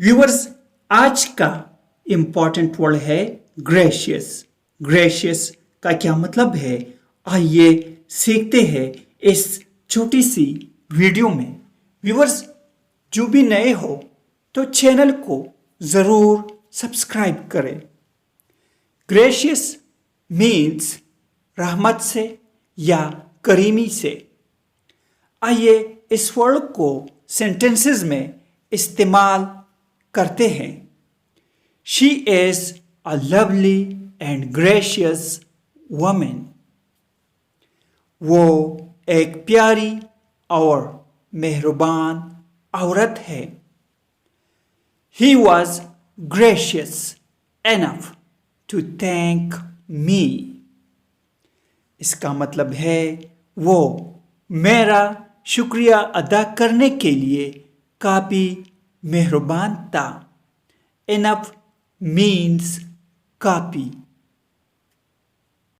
Viewers, आज का important word है ग्रेशियस। ग्रेशियस का क्या मतलब है, आइए सीखते हैं इस छोटी सी वीडियो में। व्यूअर्स, जो भी नए हो तो चैनल को ज़रूर सब्सक्राइब करें। ग्रेशियस मीन्स रहमत से या करीमी से। आइए इस वर्ड को सेंटेंसेस में इस्तेमाल करते हैं। She is a lovely and gracious woman. वो एक प्यारी और मेहरबान औरत है। He was gracious enough to thank me. इसका मतलब है वो मेरा शुक्रिया अदा करने के लिए काफ़ी मेहरबान था। Enough means काफ़ी।